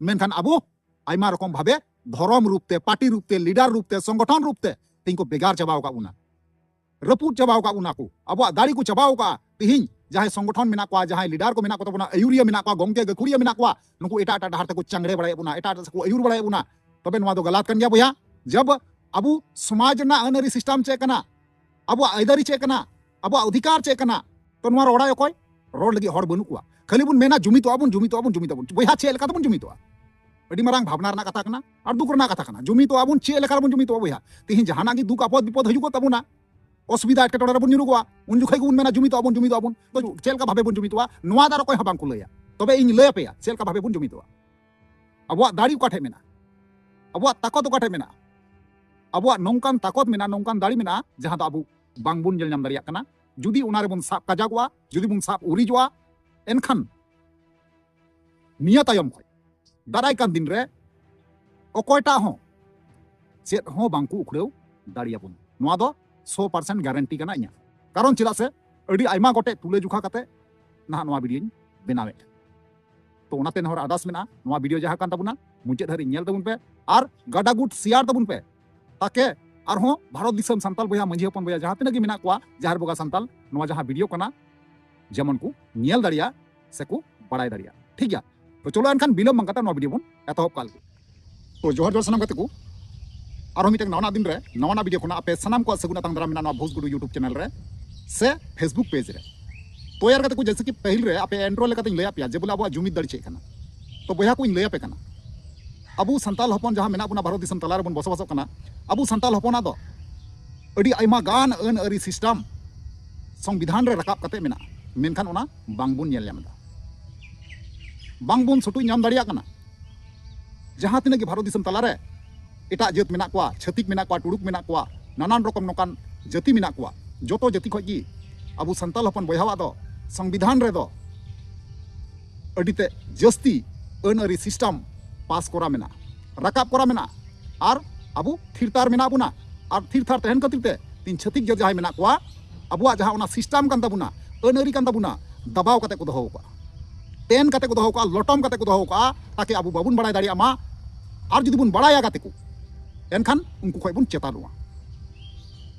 मेनखान अबो आयमा रकम भावे धर्म रूपते party रूपते leader रूपते संगठन रूपते तीन को बेगार चाबाव का उना रपूद चाबाव का उना को अब दाड़ी को चाबाव का तीन जहां संगठन में को जहां लीडर को में को आयुरिया में को गंगे गखुरिया में को नुकु एटा एटा डाहर को चांगड़े बड़ाए बुना एटा को आयुर बड़ाए बुना तबे नवा दो गलत कन गया भैया जब अब समाज ना अनरी सिस्टम चेक करना अब आइदारी चेक करना अब अधिकार चेक करना तो नवा रोड़ा कोई रोड लगी हर बनु को खाली बुन मेना जुमितो आबुन भैया चे लेका तबुन जुमितो अडी मारांग भावना रना कथा कना और दुख रना कथा कना जुमितो आबुन चे लेका बन जुमितो भैया तीन जहाना की दुख आपद विपद हजू को तबुना असुविधा एटकेटोड़े बन जुरुगवा उन जुखाई को मेना जुमितो आबुन तो चेलका भावे बन जुमितोआ नवा दार कोई हबांग को लया तबे इन लय पेया चेलका भावे बन जुमितोआ अब दाड़ी काठे मेना अब ताकत काठे मेना अब नौकान ताकत मेना नौकान दाड़ी मेना जहां तो अब बांग बुन जल नाम दारिया कना जुदी उनारे बुन साब काजागवा जुदी बुन साब उरिजवा एनखान निया तायम खय दाराय कान दिन रे अकयटा हो चेत हो बांकु उखड़ेव दाड़िया बुन नवा दो 100% गारंटी करना इኛ कारण चेदा से अड़ी आयमा गोटे तुले जुखा कते ना नवा वीडियो बनावे तो ओनाते नहर आदास मेना नवा वीडियो जहां कान तबुना मुचे धरी नेल तबुन पे आर गाडागुट सियार तबुन पे ताके आर हो भारत दिसम संताल बया मंझी हपन बया जहां तिना गे मेना कोआ जहार बोगा संताल नवा जहां वीडियो कना जेमन को नेल दाड़िया से को बड़ाय दाड़िया ठीक गया तो चलो एनखान बिलम मंगाता नवा वीडियो बन एतहब काल तो जोहर जोहर सनम कते को और मिटे नवा दिन रे नवा वीडियो को आपे सनाम को सगुना तंग दरा मेना भोजगुडू यूट्यूब चैनल रे से फेसबुक पेज रे तो यार कते को जैसे कि पहल रे आपे एंड्रो लेका तिन लया पिया जे बोला अब जुमित दड़ चे कना तो बया को इन लया पे कना अबु संताल हपन जहां मेना बुना भारत दिसम तलार बन बसवास कना अबु संताल हपना दो अडी आइमा गान अन अरी सिस्टम संविधान रे रकाब कते मेना मेनखान ओना बांगबुन नेल यामदा बांगबुन सटु नाम दाड़िया कना जहां तिना के भारत दिसम तलारे एटा जात मेना कोआ छतिक मेना कोआ टुडुक मेना कोआ नानान रकम नोकान जाति मेना कोआ जोतो जाति खय गी अबु संताल हपन बयहावा दो संविधान रे दो अडिते जस्ती अन अरी सिस्टम पास कोरा मेना रकाब कोरा मेना और अबु थिरतार मेना बुना और थिरथार तहन कतिते तीन छतिक जात जहां मेना कोआ अबुआ जहां ओना सिस्टम कान तबुना अन अरी कान तबुना दबाव कते को दोहो कोआ तेन कते को दोहो कोआ लटम कते को दोहो कोआ ताकि अबु बाबुन बड़ाय दाड़िया मा और जुदी बुन बड़ाया गाते को एनखान उनको खय बुन चेतानुआ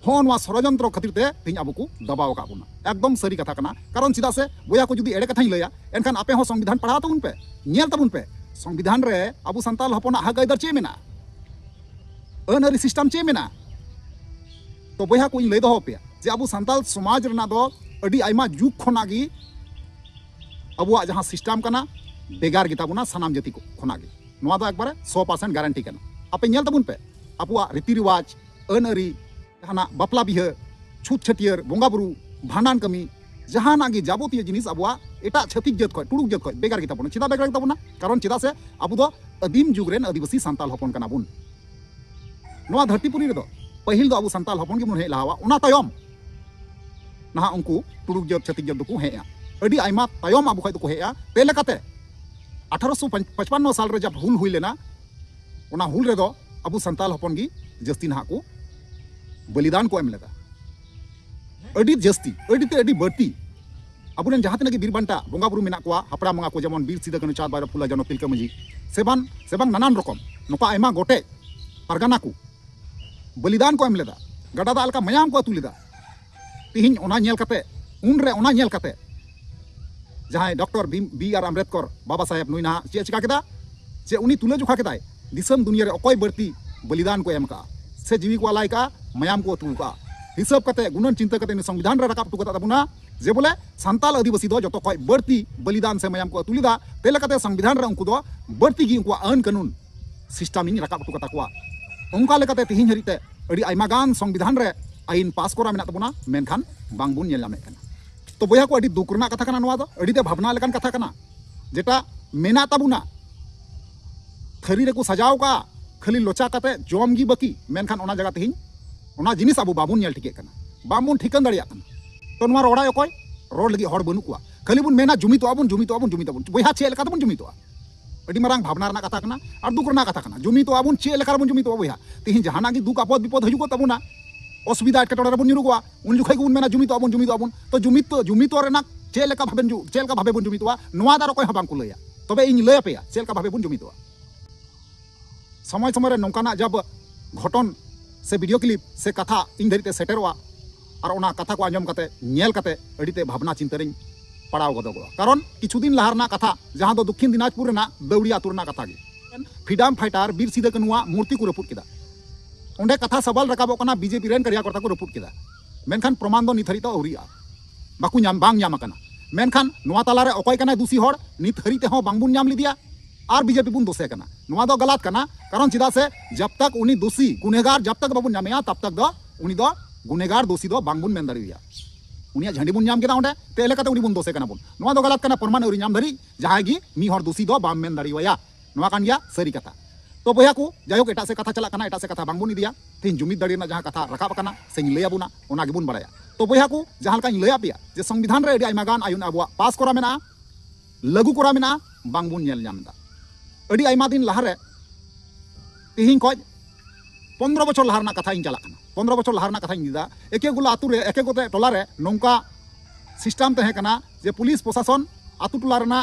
हो नवा षड़यंत्र खातिर ते तीन अबु को दबाव का बुना एकदम सरी कथा कना कारण चिदा से बोया को जुदी एड़े कथाई लया एनखान आपे हो संविधान पढ़ा तबुन पे नेल तबुन पे संविधान रे अबु संताल हपना हक आइदार चे मेना अनअरी सिस्टम चे मेना तो बोया को इन लय दो पे जे अबु संताल समाज रना दो अडी आइमा जुग खनागी अबुआ जहां सिस्टम कना बेगार गिता बुना सनाम जाति को खनागी नवा दो एकबारे 100% गारंटी कना आपे नेल तबुन पे अबुआ रीति रिवाज अनअरी जहाना बापला बिह छूत छटियर बोंगा बुरु भांडान कमी जहाना गे जाबतीय जिनिस अबुआ एटा छतिक जात खय टुडुक जात खय बेगार गिता बुना चिदा बेगार गिता बुना कारण चिदा से अबु दो आदिम जुग रेन आदिवासी संताल हपन कना बुन नवा धरतीपुरी रे दो पहिल दो अबु संताल हपन के मुन हे लावा उना तायम ना उनको टुडुक जात छतिक जात को हेया अडी आइमा तायम अबु खय को हेया ते लेकाते 1855 साल रे जब हुल हुई लेना उना हुल रे दो अबु संताल हपन गी जस्ती ना को बलिदान को एम लगा अडी जस्ती अडी ते अडी बर्ती अबुन जहां तने बीर बांटा बोंगा बुरु मेना कोआ हपड़ा मंगा को जेमन बीर सीधा कनु चाँद बायरा फुला जनो तिलका मजी सेबान नानान रकम नोका आयमा गोटे परगना को बलिदान को एम लेदा गडा दा अलका मयाम को तुलिदा तिहिन ओना नेल कते उन रे ओना नेल कते जहां doctor B are Ambedkar Baba Saheb नुई ना चे चिका केदा जे उनी तुले जुखा केदाय दिसम दुनिया रे अकय बर्ती बलिदान को एम का से जीवी को अलाय का मयाम को तुल का हिसाब कते गुणन चिंता कते संविधान रे रकाब तुकता तबुना जे बोले संताल आदिवासी दो जतो कय बर्ती बलिदान से मयाम को तुलिदा तेले कते संविधान रे उनको दो बर्ती गी उनको अन कानून सिस्टम इन रकाब तुकता कोआ उनका लेकते तिहिन हरिते अडी आइमा गान संविधान रे आइन पास कोरा मेना तबुना मेनखान बांगबुन नेल नामे कना तो बोया को अडी दुख रना कथा कना नवा दो अडी ते भावना लेकान कथा कना जेटा मेना तबुना थरी रे को सजाव का खाली लोचा कते जम गी बाकी मेनखान ओना जगह तिहिन ओना जिनिस अबु बाबुन नेल ठिके कना बाबुन ठिकन दाड़िया कना तो नवा रोड़ा अकय रोड लगी हर बनु कोआ खाली बुन मेना जुमितो आबुन बोया चे लेका तबुन जुमितो अडी मारांग भावना रना कथा कना और दुख रना कथा कना जुमितो आबुन चे लेका बुन जुमितो बोया तिहिन जहाना गी दुख आपद विपद हजू को तबुना असुविधा एटकेटोड़े रे बुन निरुगवा उन जुखाई को मेना जुमितो आबुन तो जुमितो रेना चे लेका भाबे बुन जुमितोआ नवा दार अकय हबांग को लया तबे इन लय पे चेलका भावे बुन जुमिदोआ समय समय रे नोंकाना जब घटन से वीडियो क्लिप से कथा इन धरिते सेटेरोआ और ओना कथा को आंजम कते नेल कते अडिते भावना चिंता रिन पड़ाव गदोगोआ कारण किछु दिन लहारना कथा जहां दो दक्षिण दिनाजपुर रेना दौड़ी आतुर ना कथा गे फ्रीडम फाइटर बीर सिदो कानुआ मूर्ति को रपुट किदा ओंडे कथा सबल रकाबो कना बीजेपी रेन कार्यकर्ता को रपुट किदा मेनखान प्रमाण दो नित हरितो औरिया बाकु नाम बांग नाम कना मेनखान नोआ तालारे अकय कना दूषी हर नित हरिते हो बांग बुन नाम लिदिया और बीजेपी बुन दोषे कना नोआ दो गलत कना कारण चिदा से जब तक उनी दोषी गुनेगार जब तक बाबुन नामेया तब तक दो उनी दो गुनेगार दोषी दो बांग बुन मेन दाड़िया उनिया झंडी बुन नाम केदा ओंडे ते लेकाते उनी बुन दोषे कना बुन नोआ दो गलत कना प्रमाण औरि नाम धरी जहां गी मी हर दोषी दो बाम मेन दाड़िया नोआ कान गया सरी कथा तो बया को जायक एटा से कथा चला कना एटा से कथा बांग बुन इदिया तीन जुमिद दाड़ी ना जहां कथा रकाब कना सेኝ लय आबुना ओना गे बुन बाड़ाया तो बया को जहां कान लय आपिया जे संविधान रे आयमा गान आयुन आबुआ पास करा मेना लागू करा मेना बांग बुन नेल नामदा अड़ी आयमा दिन लहारे तिहिं खoj 15 बछर लहारना कथा इन चला कना 15 बछर लहारना कथा इन दिदा एके गुला आतु रे एके गोते टोला रे नोंका सिस्टम तहे कना जे पुलिस प्रशासन आतु टोला रेना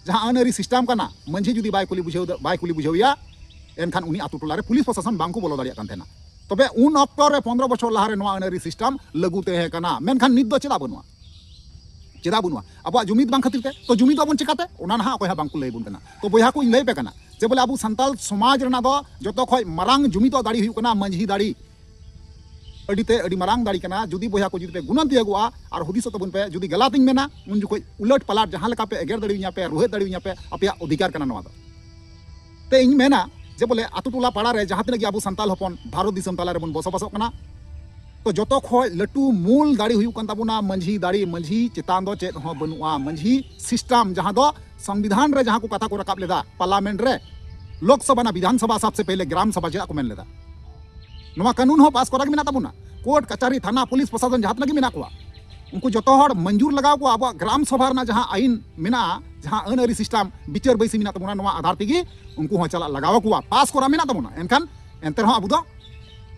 जहां अनरी सिस्टम कना मंझी जुदी बाय कुली बुझाविया एनखान उनी आतु टोला रे पुलिस प्रशासन बांको बोलो दाड़िया कान थेना तबे उन ऑक्टो रे 15 बछर लहारे नोआ अनरी सिस्टम लागू तहे कना मेनखान नित दो चेदा बनुआ अब जुमिद बांग खातिर तो जुमिद अबन चिकाते ओना ना अकय बांको लय बुन कना तो बया को इन लय पे कना जे बोले अब संताल समाज रेना दो जतो खय मरांग जुमिद दाड़ी हुई कना मंझी दाड़ी अडिते अडी मरांग दाड़ी कना जुदी बया को जुदी पे गुणन दियगुआ और हुदिस तबन पे जुदी गलातिन मेना उन जुखय उलट पलाट जहां लेका पे एगर दाड़िया पे रोहे दाड़िया पे अपया अधिकार कना नोआ दो ते इन मेना जे बोले आतु टोला पाड़ा रे जहां तने अब संताल हपन भारत दिसम ताला रे बन बसबासो कना तो जतो खय लटू मूल दाड़ी हुई कन ताबुना मंझी दाड़ी मंझी चितान दो चेत हो बनुआ मंझी सिस्टम जहां दो संविधान रे जहां को कथा को रकाब लेदा पार्लियामेंट रे लोकसभा ना विधानसभा सबसे पहले ग्राम सभा जे को मेन लेदा नोआ कानून हो पास करा मिना ताबुना कोर्ट कचहरी थाना पुलिस प्रशासन जहां तने मिना को उनको जतो हर मंजूर लगाव को अब ग्राम सभा ना जहां आईन मिना जहां अनअरी सिस्टम बिचार बैसी मिना ताबुना नोआ आधार तेगी उनको हो चला लगाव को पास करा मिना ताबुना एनखान एंतर हो अबु दो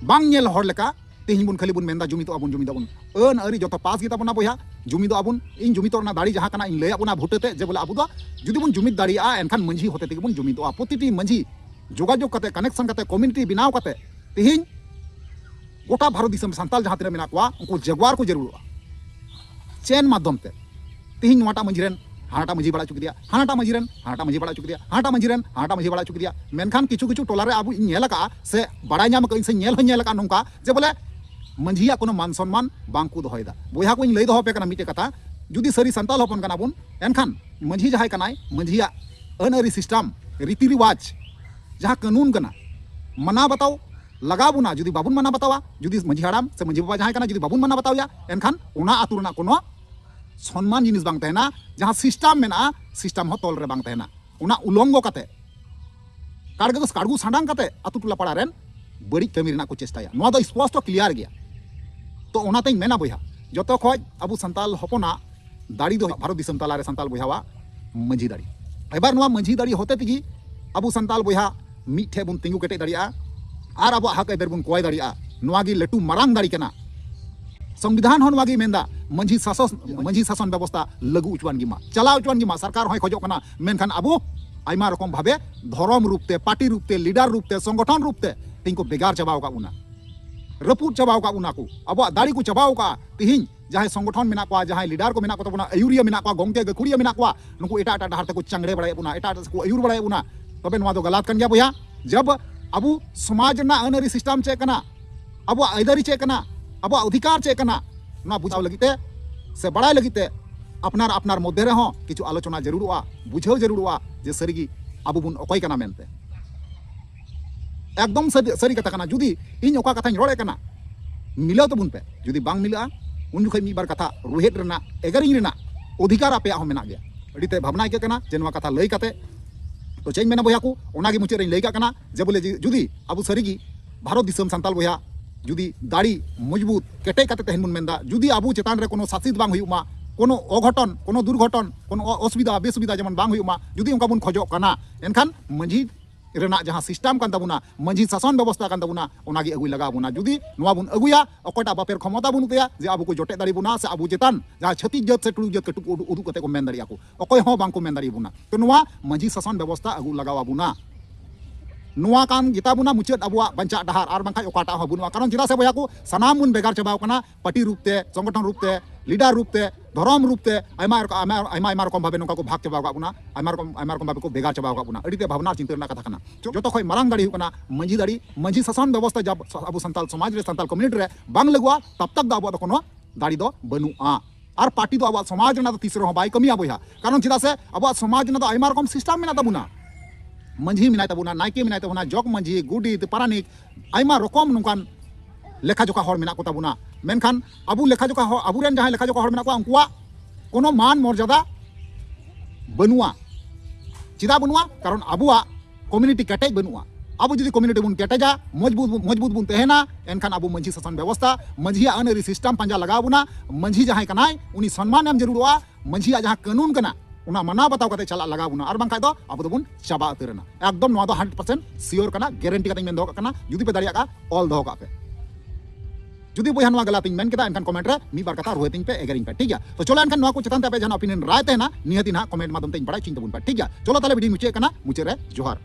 बांग नेल हर लेका तेहिं बुन खाली बुन मेंदा जुमिदो अबुन अन अरी जतो पास गिता बना बया जुमिदो अबुन इन जुमिदो ना दाड़ी जहां कना इन लय अबुना भुटेते जे बोले अबु दो जुदी बुन जुमिद दाड़िया एनखान मंझी होते तेगी बुन जुमिदो प्रतिटी मंझी जोगाजोग कते कनेक्शन कते कम्युनिटी बनाव कते तेहिं गोटा भारत दिसम संताल जहां तिना मेना कोआ उनको जगवार को जरूर चेन माध्यम ते तेहिं नोटा मंझी रेन हाटा मंझी बड़ा चुक दिया हाटा मंझी रेन हाटा मंझी बड़ा चुक दिया हाटा मंझी रेन हाटा मंझी बड़ा चुक दिया मेनखान किछु किछु टोला रे अब नेल का से बड़ा नाम का से नेल का नोंका जे बोले मंझिया कोनो मान सम्मान बांको दोहयदा बोया को इन लय दोह पे कना मिटे कथा जुदी सरी संताल हपन कना बुन एनखान मंझी जहाय कनाय मंझिया अनअरी सिस्टम रीति रिवाज जहां कानून कना मना बताओ लगा बुना जुदी बाबुन मना बतावा जुदी मंझी हाड़ाम से मंझी बाबा जहां कना जुदी बाबुन मना बतावया एनखान ओना आतु रना कोनो सम्मान जिनिस बांग तहना जहां सिस्टम मेना सिस्टम हो तोल रे बांग तहना ओना उलंगो कते काड़गु सांडांग कते आतु टोला पाड़ा रेन बड़ी कमी रेना को चेष्टाया नोआ दो स्पष्ट क्लियर गया तो ओनाते मेना बया जतो खoj अब संताल हपना दाड़ी दो भारत दिसम ताला रे संताल बयावा मंझी दाड़ी एबार नोआ मंझी दाड़ी होते तिगी अब संताल बया मिठे बुन तिंगु केटे दाड़िया और अब हक एदर बुन कोय दाड़िया नोआ गी लटू मरांग दाड़ी कना संविधान होन वागी मेंदा मंझी शासन व्यवस्था लागू उचवान गी मा चला उचवान गी मा सरकार होय खजो कना मेनखान अब आयमा रकम भावे धर्म रूपते पार्टी रूपते लीडर रूपते संगठन रूपते तिंको बेगार चबाव का उना रपुट चबाव का उना को अब दाड़ी को चबाव का तिहिं जहां संगठन मेना को जहां लीडर को मेना को तबना अयुरिया मेना को गोंके गकुरिया मेना को नुको एटा एटा डहार को चंगड़े बड़ाय बुना एटा को अयुर बड़ाय बुना तबे नोआ दो गलत कन गया बया जब अब समाज ना अनरी सिस्टम चे कना अब आइदारी चे कना अब अधिकार चे कना ना बुझाव लगिते से बड़ाय लगिते अपनार अपनार मध्य रे हो किछु आलोचना जरूरवा बुझाव जरूरवा जे सरीगी अब बुन अकय कना मेनते एकदम सरी कथा कना जुदी इन ओका कथाኝ रोड़े कना मिलाव तबुन पे जुदी बांग मिला उन जुखै मी बार कथा रोहेट रेना एगारिंग रेना अधिकार आपे हो मेना गया अडिते भावना के कना जे नोआ कथा लय काते तो चेंज मेना बया को ओनागे मुचे रे लय का कना जे बोले जुदी अब सरीगी भारत दिसम संताल बया जुदी दाड़ी मजबूत केटे काते तहन मुन मेंदा जुदी आबू चेतान रे कोनो शासित बांग हुयुमा कोनो अघटन कोनो दुर्घटन कोनो असुविधा बेसुविधा जेमन बांग हुयुमा जुदी उनका बुन खजो कना एनखान मंझी रेना जहां सिस्टम कान ताबुना मंझी शासन व्यवस्था कान ताबुना ओनागी अगुई लगा बुना जुदी नोआ बुन अगुया अकोटा बापेर क्षमता बुन उतया जे आबु को जोटे दाड़ी बुना से आबु चेतान जहां छत्तीस जात से टुडू जात कटुक उदु कते को मेन दाड़ी आको अकोय हो बांग को मेन दाड़ी बुना तो नोआ मंझी शासन व्यवस्था अगु लगावा बुना नोआ कान गिता बुना मुचाद अबुआ बंचा डहार आर बांखा ओकाटा हो बुनवा कारण चिदा से बया को सनाम बुन बेगार चबाव कना पार्टी रूपते संगठन रूपते लीडर रूपते धर्म रूपते आयमा रकम भावे नोका को भाग चबाव का बुना आयमा रकम भावे को बेगार चबाव का बुना अडिते भावना चिंता रना कथा कना जोतो खय मारांग दाड़ी हुकना मंझी शासन व्यवस्था जब अबु संताल समाज रे संताल कम्युनिटी रे बांग लगवा तब तक दा अबुआ कोनो दाड़ी दो बनुआ और पार्टी दो अबुआ समाज ना तीसरे हो बाय कमिया बोया कारण चिदा से अबुआ समाज ना आयमा रकम सिस्टम मेना ताबुना मंझी मिनाय ताबुना नायके मिनाय ताबुना जग मंझी गुडित पारानिक आयमा रकम नुकान लेखा जोखा हर मेना को ताबुना मेनखान अबु लेखा जोखा अबु रेन जहां लेखा जोखा हर मेना को उनकुआ कोनो मान मर्यादा बनुआ चिदा बनुआ कारण अबुआ कम्युनिटी केटेज बनुआ अब जुदी कम्युनिटी बुन केटेजा मजबूत बुन तहना एनखान अबु मंझी शासन व्यवस्था मंझी अनरी सिस्टम पंजा लगाव बुना मंझी जहां कनाय उनी सम्मान एम जरूरवा मंझी जहां कानून कना उना मना बताव कते चला लगा बुना और बांखा दो अब दोबुन चाबा उतरना एकदम नोआ दो 100% सियोर कना गारंटी कते मेन दो कना जुदी पे दाड़िया का ऑल दो का पे जुदी बोया नोआ गलत मेन केदा एनखान कमेंट रे मी बार कथा रोहितिंग पे एगरिंग पे ठीक है तो चलो एनखान नोआ को चतन पे जहां ओपिनियन राय ते ना निहति ना कमेंट माध्यम ते बड़ा चिंता बुन पे ठीक है चलो ताले वीडियो मुचे कना मुचे रे जोहार।